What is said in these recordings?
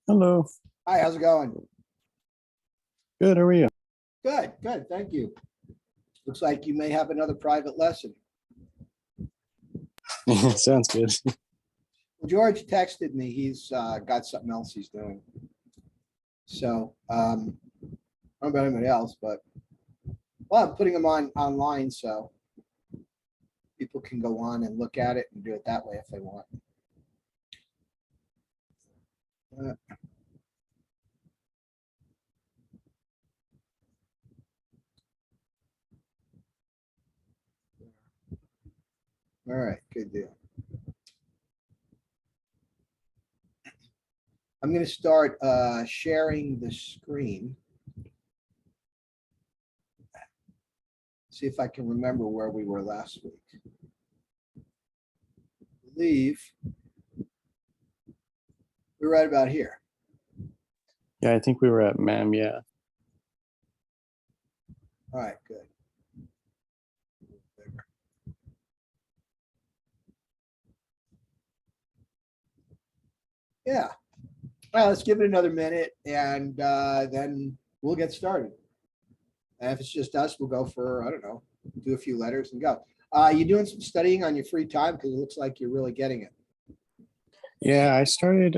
Hello. Hi, how's it going? Good. How are you? Good, good, thank you. Looks like you may have another private lesson. Sounds good. Well, George texted me. He's got something else he's doing. So I don't know about anybody else, but well, I'm putting them on online so people can go on and look at it and do it that way if they want. All right, good deal. I'm going to start sharing the screen. See if I can remember where we were last week. I believe we're right about here. Yeah, I think we were at MAM. Yeah. All right, good. Yeah. Well, let's give it another minute and then we'll get started. And if it's just us, we'll go for, I don't know, do a few letters and go. You doing some studying on your free time? Because it looks like you're really getting it. Yeah, I started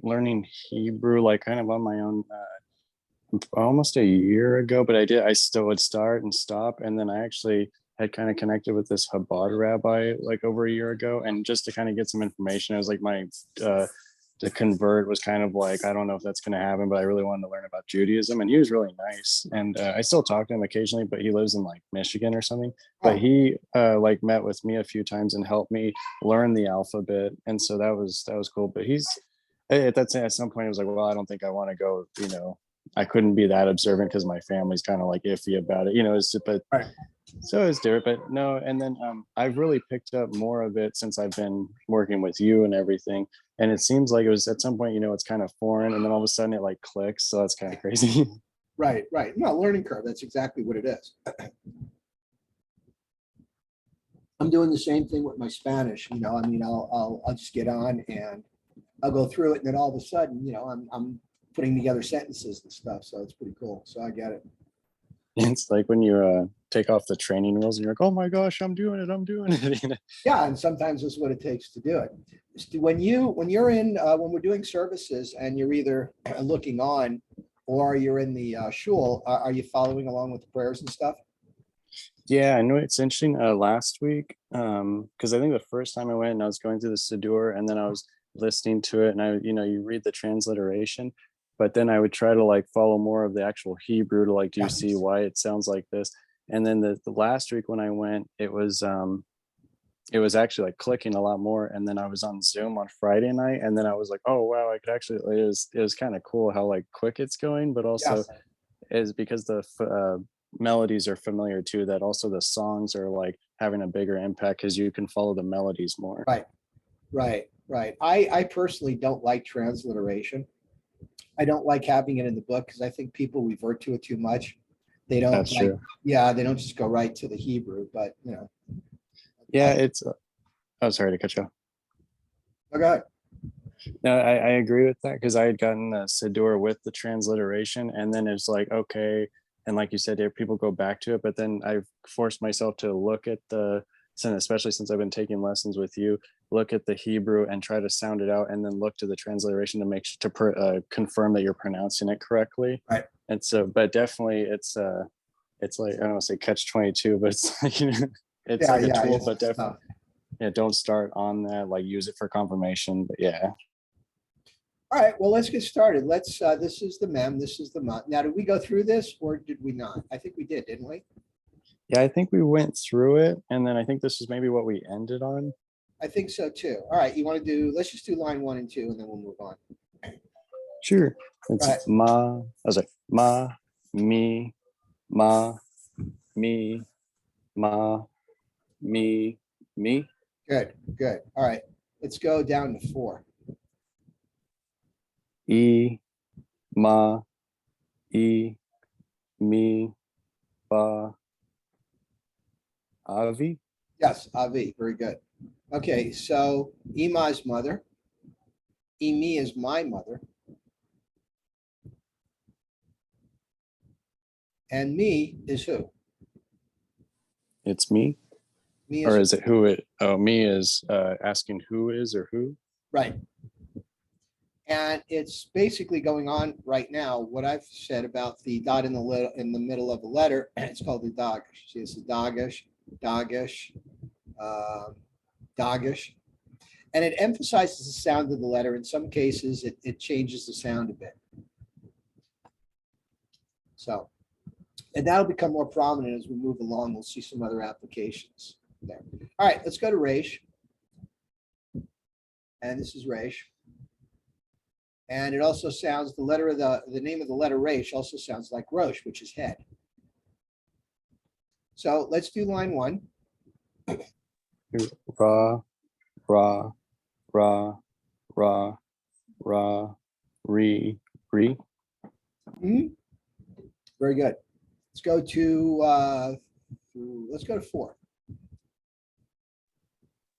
learning Hebrew like kind of on my own almost a year ago, but I still would start and stop. And then I actually had kind of connected with this Chabad rabbi like over a year ago. And just to kind of get some information, it was like my to convert was kind of like, I don't know if that's going to happen, but I really wanted to learn about Judaism. And he was really nice. And I still talk to him occasionally, but he lives in like Michigan or something. But he like met with me a few times and helped me learn the alphabet. And so that was cool. But he's at some point, it was like, well, I don't think I want to go, I couldn't be that observant because my family's kind of like iffy about it, but Right. So it's different, but no. And then I've really picked up more of it since I've been working with you and everything. And it seems like it was at some point, it's kind of foreign, and then all of a sudden it like clicks. So that's kind of crazy. Right, right. No, learning curve. That's exactly what it is. I'm doing the same thing with my Spanish. I'll just get on and I'll go through it, and then all of a sudden, I'm putting together sentences and stuff. So it's pretty cool. So I get it. It's like when you take off the training wheels and you're like, oh my gosh, I'm doing it. Yeah, and sometimes that's what it takes to do it. When we're doing services and you're either looking on or you're in the shul, are you following along with the prayers and stuff? Yeah, I know it's interesting. Last week, because I think the first time I went and I was going through the Siddur, and then I was listening to it, and you read the transliteration, but then I would try to like follow more of the actual Hebrew to like, do you see why it sounds like this? And then the last week when I went, it was actually like clicking a lot more. And then I was on Zoom on Friday night, and then I was like, oh wow, I could actually. It was kind of cool how like quick it's going, but also is because the melodies are familiar too, that also the songs are like having a bigger impact because you can follow the melodies more. Right. I personally don't like transliteration. I don't like having it in the book because I think people revert to it too much. They don't. That's true. Yeah, they don't just go right to the Hebrew, but Yeah, it's. Oh, sorry to cut you off. Okay. No, I agree with that because I had gotten the Siddur with the transliteration, and then it's like, okay, and like you said, people go back to it, but then I've forced myself to look at especially since I've been taking lessons with you, look at the Hebrew and try to sound it out, and then look to the transliteration to make confirm that you're pronouncing it correctly. Right. And so, but definitely, it's like, I don't want to say catch-22, but it's like it's like a tool, but definitely. Yeah, don't start on that, like use it for confirmation, but yeah. All right, well, let's get started. This is the mem, this is the mot. Now, did we go through this or did we not? I think we did, didn't we? Yeah, I think we went through it, and then I think this is maybe what we ended on. I think so too. All right, let's just do line 1 and 2 and then we'll move on. Sure. It's right. I was like, ma, me, ma, me, ma, me, me. Good. All right, let's go down to 4. E, ma, e, me, ba, avi. Yes, avi. Very good. Okay, so Ima is mother. Imi is my mother. And me is who? It's me. Me Or is is it who it? Oh, me is asking who is or who. right. And it's basically going on right now. What I've said about the dot in the middle of a letter, it's called the dagesh. See, it's the dagesh, dagesh, dagesh, and it emphasizes the sound of the letter. In some cases, it changes the sound a bit. So, and that'll become more prominent as we move along. We'll see some other applications there. All right, let's go to Resh. And this is Resh. And it also sounds, the letter of the name of the letter Resh also sounds like Rosh, which is head. So let's do line 1. Ra, ra, ra, ra, ra, re, re. Mhm. Very good. Let's go to 4.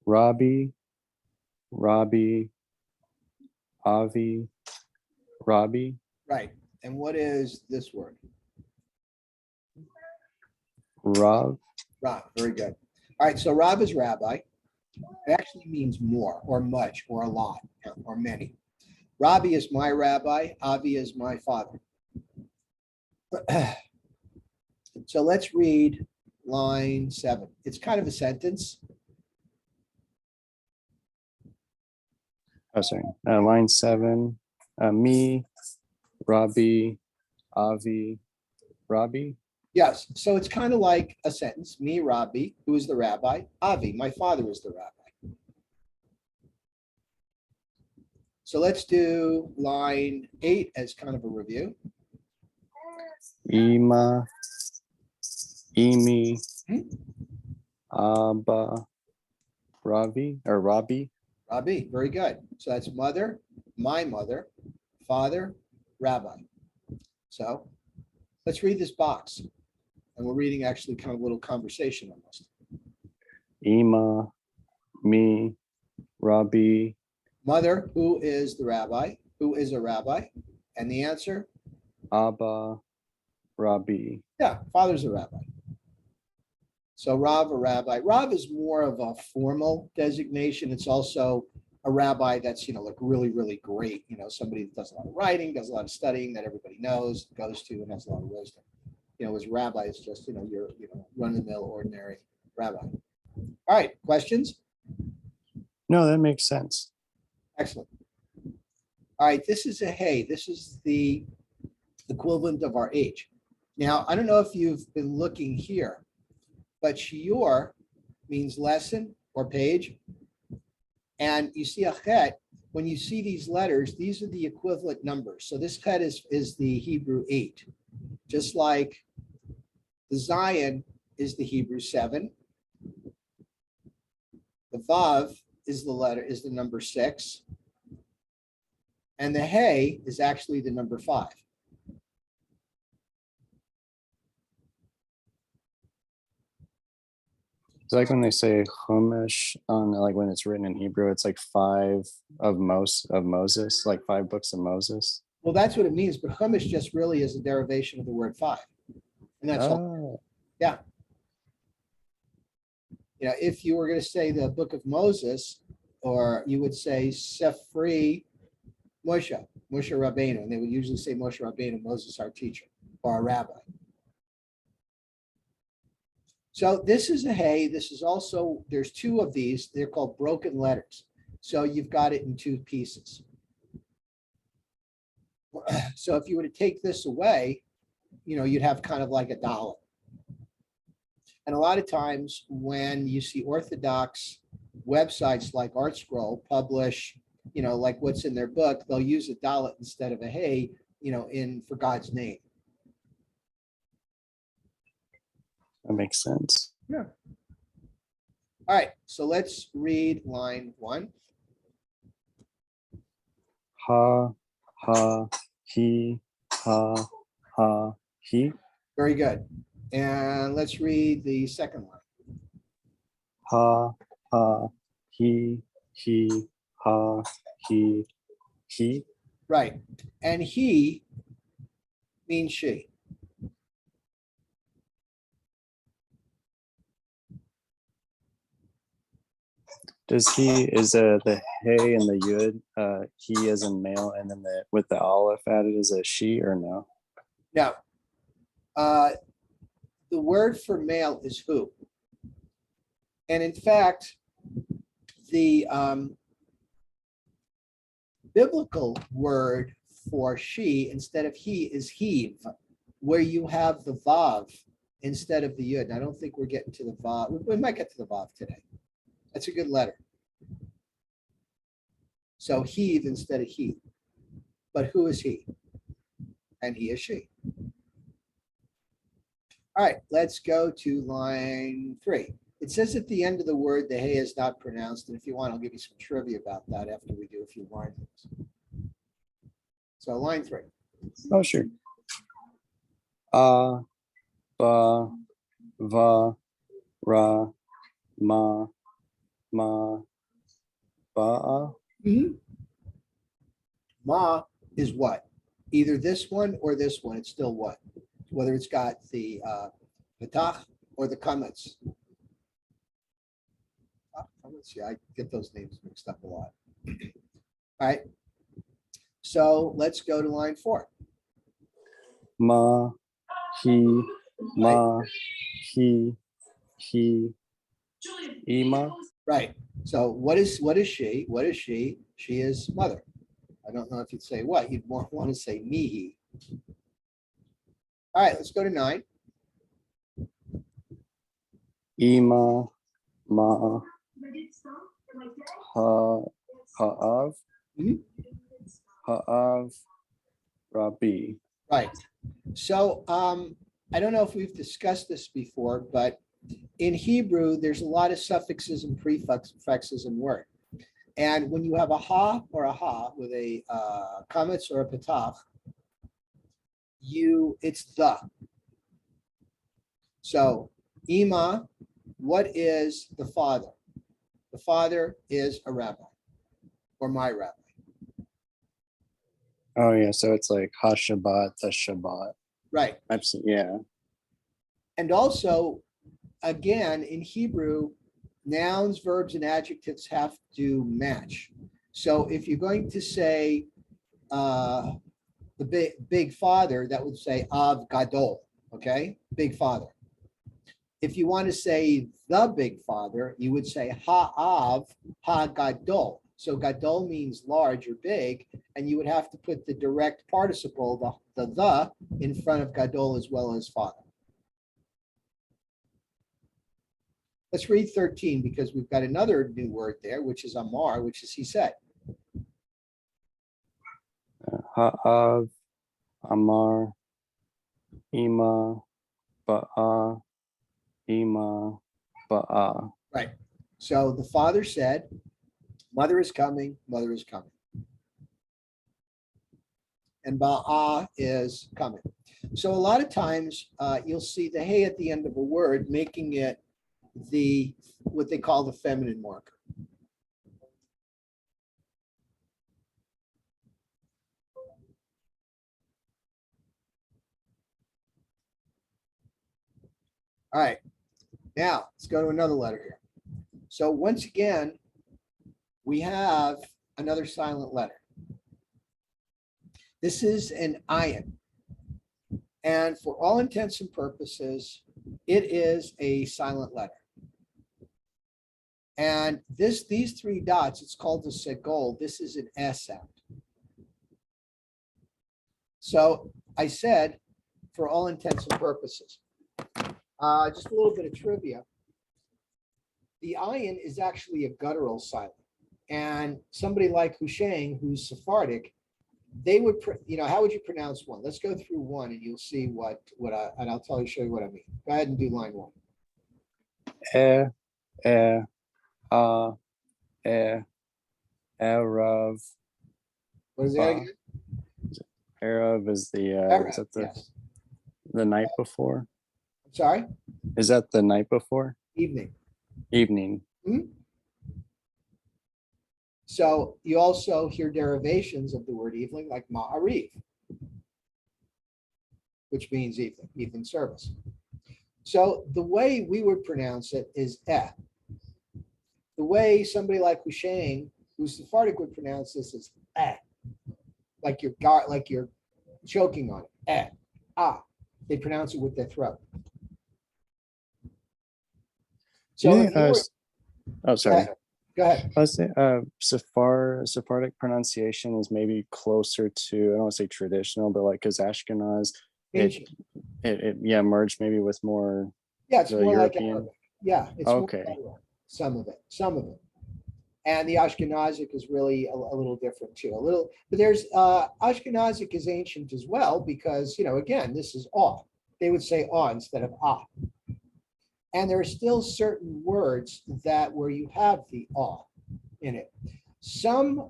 Robbie, Robbie, Avi, Robbie, Right. And what is this word? Rav, Rav. Very good. All right. So Rav is rabbi. It actually means more or much or a lot or many. Rabbi is my rabbi. Avi is my father. So let's read line 7. It's kind of a sentence. oh, sorry, line 7, me, Robbie, Avi, Robbie. Yes. So it's kind of like a sentence. Me, Rabbi, who is the rabbi? Avi, my father is the rabbi. So let's do line 8 as kind of a review. Ima, Imi, Hmm? Abba, Ravi, or Robbie. Rabbi, very good. So that's mother, my mother, father, rabbi. So let's read this box. And we're reading actually kind of a little conversation almost. Ima, me, Rabbi, Mother, who is the rabbi? Who is a rabbi? And the answer? Abba, Rabbi. Yeah, father's a rabbi. So Rav, a rabbi. Rav is more of a formal designation. It's also a rabbi that's, like really, really great. Somebody that does a lot of writing, does a lot of studying that everybody knows, goes to, and has a lot of wisdom. As rabbi is just, your, run-of-the-mill ordinary rabbi. All right, questions? No, that makes sense. Excellent. All right, this is a hey. This is the equivalent of our age. Now, I don't know if you've been looking here, but shiur means lesson or page. And you see a chet, when you see these letters, these are the equivalent numbers. So this chet is the Hebrew 8, just like the Zion is the Hebrew 7. The Vav is the number 6. And the Hey is actually the number 5. It's like when they say Chumash on, like when it's written in Hebrew, it's like 5 of Moses, like 5 books of Moses. Well, that's what it means, but Chumash just really is a derivation of the word 5. And that's all. Yeah. If you were going to say the book of Moses, or you would say Sefri Moshe Rabbeinu, and they would usually say Moshe Rabbeinu, Moses, our teacher, or our rabbi. So this is a hey. This is also, there's 2 of these. They're called broken letters. So you've got it in 2 pieces. So if you were to take this away, you'd have kind of like a Dalet. And a lot of times when you see Orthodox websites like ArtScroll publish, like what's in their book, they'll use a Dalet instead of a hey, for God's name. That makes sense. Yeah. All right, so let's read line 1. Ha, ha, he, ha, ha, he. Very good. And let's read the second line. Ha, ha, he, ha, he. Right. And he means she. Does he, is the hey and the yud, he as in male, and then with the aleph added is a she or no? No. The word for male is who. And in fact, the biblical word for she instead of he is heave, where you have the vav instead of the yud. And I don't think we're getting to the vav. We might get to the vav today. That's a good letter. So heave instead of he. But who is he? And he is she. All right, let's go to line 3. It says at the end of the word, the hey is not pronounced. And if you want, I'll give you some trivia about that after we do a few line things. So line 3. Oh, sure. Ba, va, ra, ma, ba. Ma is what? Either this one or this one. It's still what? Whether it's got the petach or the kametz. Yeah, I get those names mixed up a lot. All right. So let's go to line 4. Ma, he, ma, he, ima. Right. So what is she? What is she? She is mother. I don't know if you'd say what. You'd more want to say mihi. All right, let's go to 9. Ima, ma, ha'av, ha'av, rabbi. Right. So I don't know if we've discussed this before, but in Hebrew, there's a lot of suffixes and prefixes in word. And when you have a ha or a ha with a kametz or a petach, it's the. So ima, what is the father? The father is a rabbi or my rabbi. Oh yeah, so it's like ha-Shabbat, the Shabbat. Right. Absolutely, yeah. And also, again, in Hebrew, nouns, verbs, and adjectives have to match. So if you're going to say the big father, that would say Av Gadol, okay? Big father. If you want to say the big father, you would say Ha-Av, Ha-Gadol. So Gadol means large or big, and you would have to put the direct participle, the in front of Gadol as well as father. Let's read 13 because we've got another new word there, which is Amar, which is he said. Ha'av, Amar, Ima, Ba'a, Ima, Ba'a. Right. So the father said, mother is coming, mother is coming. And Ba'a is coming. So a lot of times you'll see the hey at the end of a word, making it what they call the feminine marker. All right, now let's go to another letter here. So once again, we have another silent letter. This is an ayin. And for all intents and purposes, it is a silent letter. And these 3 dots, it's called the segol. This is an S sound. So I said, for all intents and purposes, just a little bit of trivia. The ayin is actually a guttural silent. And somebody like Husheng, who's Sephardic, they would, how would you pronounce 1? Let's go through 1 and you'll see and I'll show you what I mean. Go ahead and do line 1. Erev. What is that again? Erev is Erev, is that yes. the night before? I'm sorry? Is that the night before? Evening. Evening. Mm-hmm. So you also hear derivations of the word evening, like ma'ariv, which means evening service. So the way we would pronounce it is eh. the way somebody like Hushang, who's Sephardic, would pronounce this is eh, like you're choking on it. Eh, ah. They pronounce it with their throat. Do you So, think, oh, sorry. Go ahead. I was saying, Sephardic pronunciation is maybe closer to, I don't want to say traditional, but like, because Ashkenaz, Ancient. yeah, merged maybe with more Yeah, it's the more like European. Arabic. Yeah, it's more Okay. like Arabic. Some of it. And the Ashkenazic is really a little different too. But there's Ashkenazic is ancient as well because, again, this is ah. They would say ah instead of ah. And there are still certain words that where you have the ah in it. Some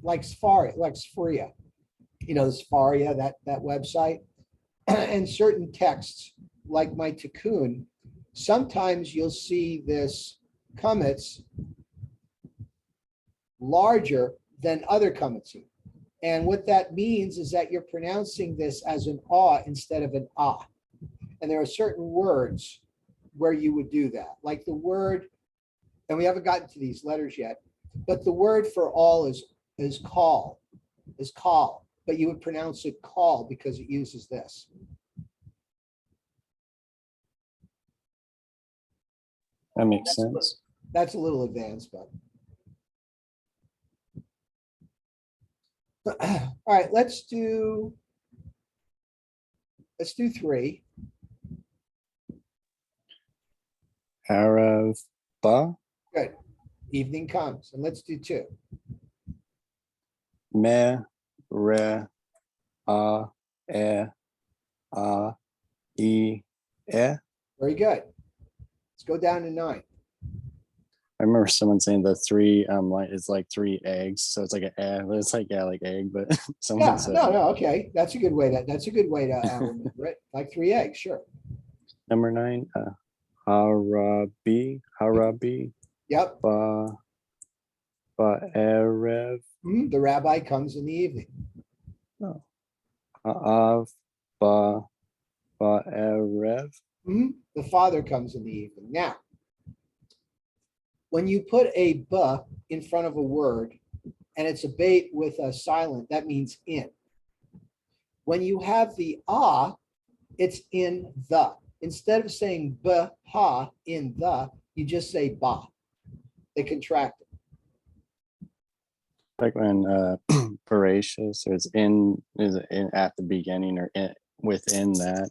like Spharia, the Spharia, that website, and certain texts like my Tikkun, sometimes you'll see this comets larger than other comets. And what that means is that you're pronouncing this as an ah instead of an ah. And there are certain words where you would do that, like the word, and we haven't gotten to these letters yet, but the word for all is call, but you would pronounce it call because it uses this. That makes sense. That's a little advanced, but. All right, let's do 3. Arav ba, Good. Evening comes, and let's do 2. me, re, a, e, a, e, e. Very good. Let's go down to 9. I remember someone saying the 3 like is like 3 eggs, so it's like an egg, but it's like, yeah, like egg, but someone Yeah, said no, okay. That's a good way to remember it. Like 3 eggs, sure. number 9, harabi, Yep. ba, erev, The rabbi comes in the evening. oh, ha'av, ba, erev. The father comes in the evening. Now, when you put a "ba" in front of a word and it's a bait with a silent, that means in. When you have the "ah," it's in the. Instead of saying "ba ha" in the, you just say "ba." They contract it. Like when voracious, or it's in at the beginning or within that.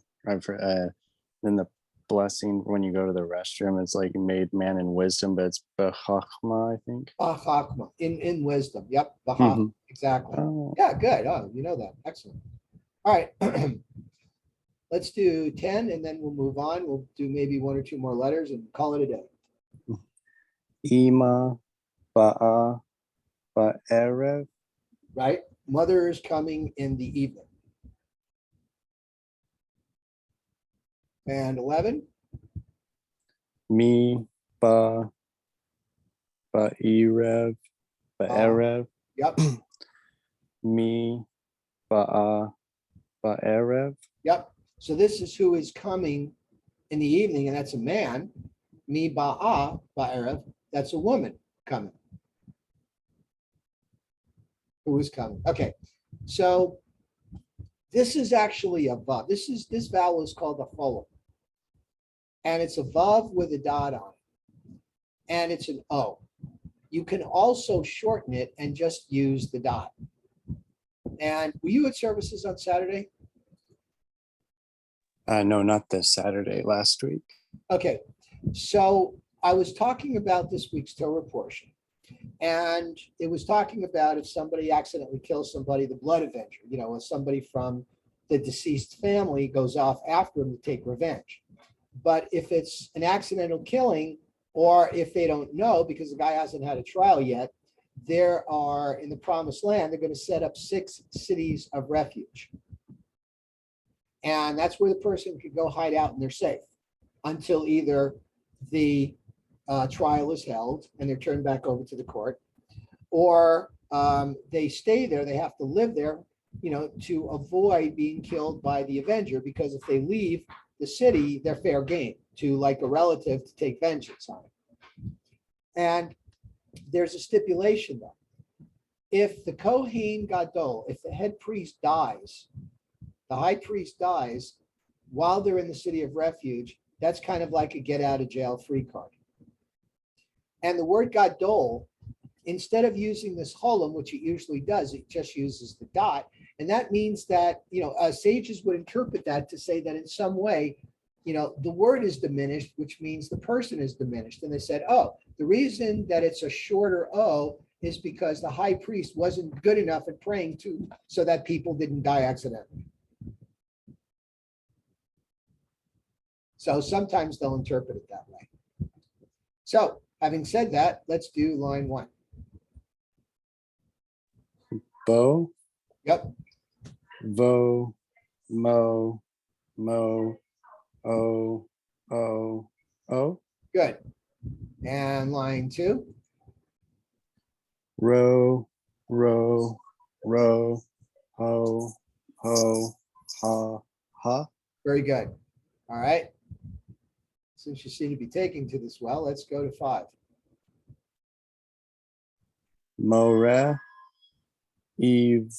Then the blessing when you go to the restroom, it's like made man in wisdom, but it's b'chachma, I think. B'chachma, in wisdom. Yep, b'chachma, exactly. Oh. Yeah, good. Oh, you know that. Excellent. All right. Let's do 10 and then we'll move on. We'll do maybe 1 or 2 more letters and call it a day. Ima, ba'a, ba'erev. Right? Mother is coming in the evening. And 11. Mi, ba'erev, ba'erev. Yep. Mi, ba'a, ba'erev. Yep. So this is who is coming in the evening, and that's a man. Mi ba'a ba'erev. That's a woman coming. Who is coming? Okay. So this is actually a vav. This vowel is called a follow. And it's a vav with a dot on it. And it's an O. You can also shorten it and just use the dot. And were you at services on Saturday? No, not this Saturday, last week. Okay. So I was talking about this week's Torah portion. And it was talking about if somebody accidentally kills somebody, the blood avenger, if somebody from the deceased family goes off after him to take revenge. But if it's an accidental killing, or if they don't know because the guy hasn't had a trial yet, there are in the promised land, they're going to set up 6 cities of refuge. And that's where the person could go hide out and they're safe until either the trial is held and they're turned back over to the court, or they stay there. They have to live there, to avoid being killed by the avenger, because if they leave the city, they're fair game to like a relative to take vengeance on it. And there's a stipulation though. If the Kohen Gadol, if the head priest dies, the high priest dies while they're in the city of refuge, that's kind of like a get out of jail free card. And the word Gadol, instead of using this holum, which it usually does, it just uses the dot. And that means that, sages would interpret that to say that in some way, the word is diminished, which means the person is diminished. And they said, oh, the reason that it's a shorter O is because the high priest wasn't good enough at praying so that people didn't die accidentally. So sometimes they'll interpret it that way. So having said that, let's do line 1. Bo, Yep. vo, mo, o, o. Good. And line 2. Ro, ho, ha. Very good. All right. Since you seem to be taking to this well, let's go to 5. More, Eve,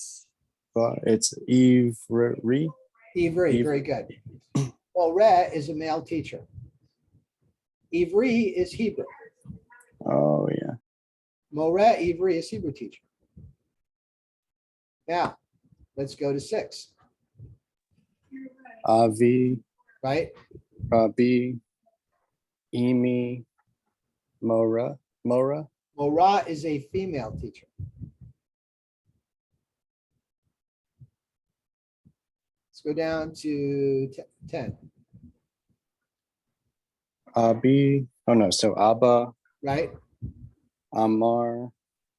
it's Ivry. Ivry, very good. Well, Re is a male teacher. Ivry is Hebrew. Oh yeah. More Ivry is Hebrew teacher. Now, let's go to 6. Avi, Right? Rabbi, Emi, Mora. Mora is a female teacher. Let's go down to 10. Abi, oh no, so Abba, Right? Amar,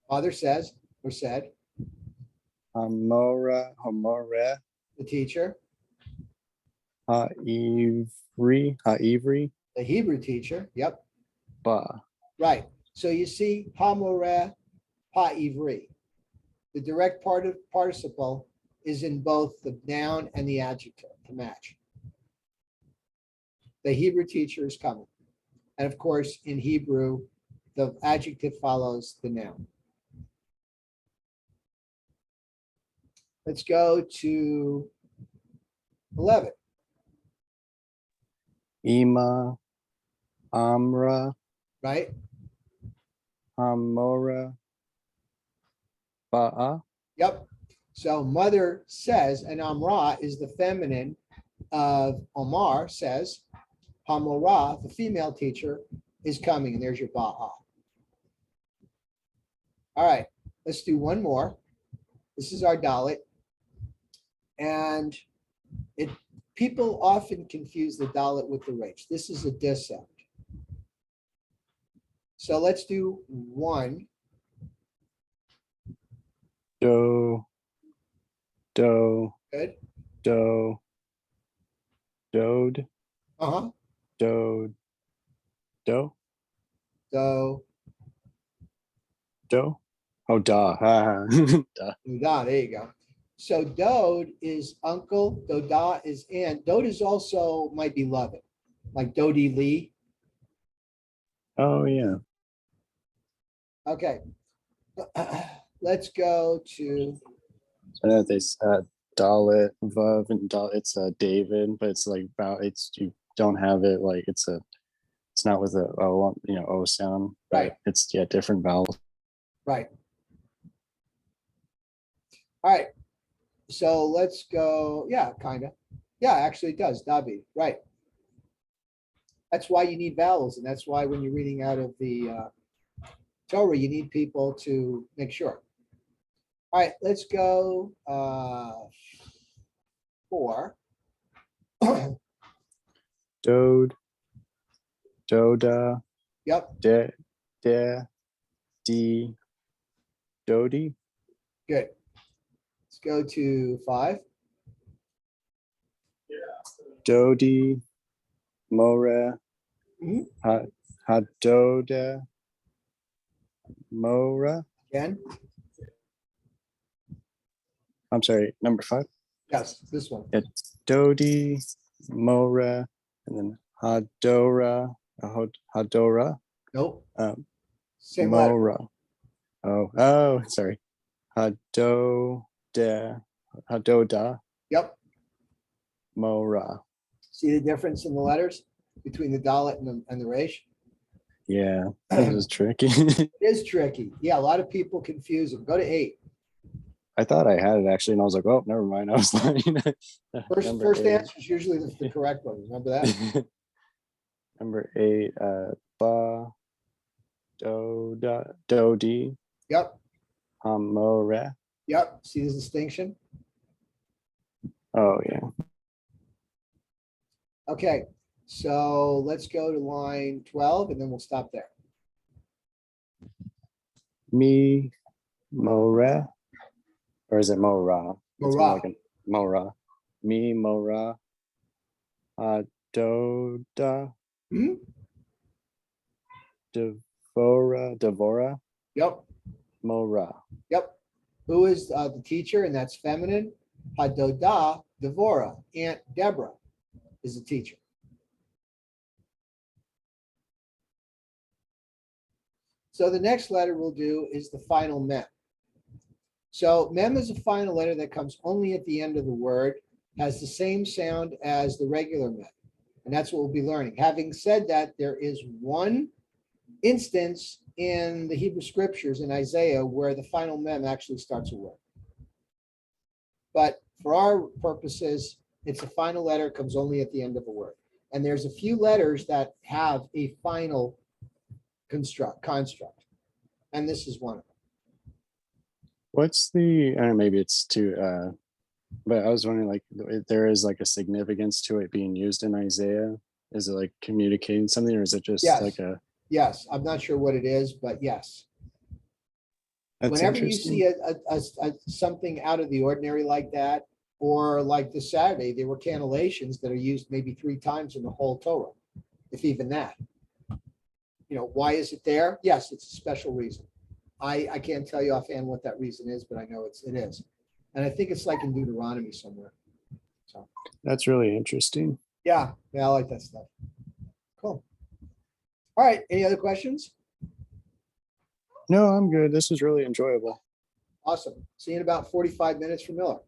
Father says or said, Hamora, the teacher, Haivri, the Hebrew teacher. Yep. Ba. Right. So you see, ha-moreh, ha-ivri. The direct participle is in both the noun and the adjective to match. The Hebrew teacher is coming. And of course, in Hebrew, the adjective follows the noun. Let's go to 11. Ima, Amra, Right? Hamora, Ba'a. Yep. So mother says, and Amra is the feminine of Omar says, Hamorah, the female teacher, is coming, and there's your Ba'a. All right, let's do one more. This is our Dalet. And people often confuse the Dalet with the Resh. This is a dis sound. So let's do 1. Do, Good. dode, Uh-huh. do, Do. Oh, da. Da. Doda, there you go. So Dode is uncle, Doda is aunt. Dode is also my beloved, like Dodie Lee. Oh yeah. Okay. Let's go to, I know they said Dalet, Vav, and Dalet. It's David, but it's like about you don't have it like it's not with a O sound. Right. It's different vowels. right. All right. So let's go, yeah, kind of. Yeah, actually it does, Dabi, right. That's why you need vowels, and that's why when you're reading out of the Torah, you need people to make sure. All right, let's go 4. Dode, Doda, Yep, De, Di, Dodi, good. Let's go to 5. Dodi, More, Mhm. Hadoda, Mora. Again, I'm sorry, number 5. yes, this one. Dodi, Mora, and then Hadora, Hadora. Nope, Same letter. Mora. Oh, sorry. Hadoda. Hadoda. Yep. Mora. See the difference in the letters between the Dalet and the Resh? Yeah, this is tricky. It is tricky. Yeah, a lot of people confuse them. Go to 8. I thought I had it actually, and I was like, oh, never mind. I was lying. First answer is usually the correct one. Remember that? Number 8, ba do di Yep. hamore. Yep. See the distinction? Oh yeah. Okay. So let's go to line 12 and then we'll stop there. Mi more, or is it mora? It's more Mora. like a mora. Mi mora. Adoda Hmm? devora Yep. mora. Yep. Who is the teacher? And that's feminine. Hadoda Devora. Aunt Deborah is the teacher. So the next letter we'll do is the final mem. So mem is a final letter that comes only at the end of the word, has the same sound as the regular mem. And that's what we'll be learning. Having said that, there is one instance in the Hebrew scriptures in Isaiah where the final mem actually starts a word. But for our purposes, it's a final letter, comes only at the end of a word. And there's a few letters that have a final construct. And this is one of them. What's the? I don't know, maybe it's too. But I was wondering, like, if there is like a significance to it being used in Isaiah. Is it like communicating something, or is it just Yes. like a? Yes, I'm not sure what it is, but yes. That's Whenever you interesting. see something out of the ordinary like that, or like this Saturday, there were cannellations that are used maybe 3 times in the whole Torah, if even that. Why is it there? Yes, it's a special reason. I can't tell you offhand what that reason is, but I know it is. And I think it's like in Deuteronomy somewhere. So That's really interesting. yeah, I like that stuff. Cool. All right, any other questions? No, I'm good. This is really enjoyable. Awesome. See you in about 45 minutes from Miller.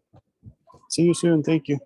See you soon. Thank you.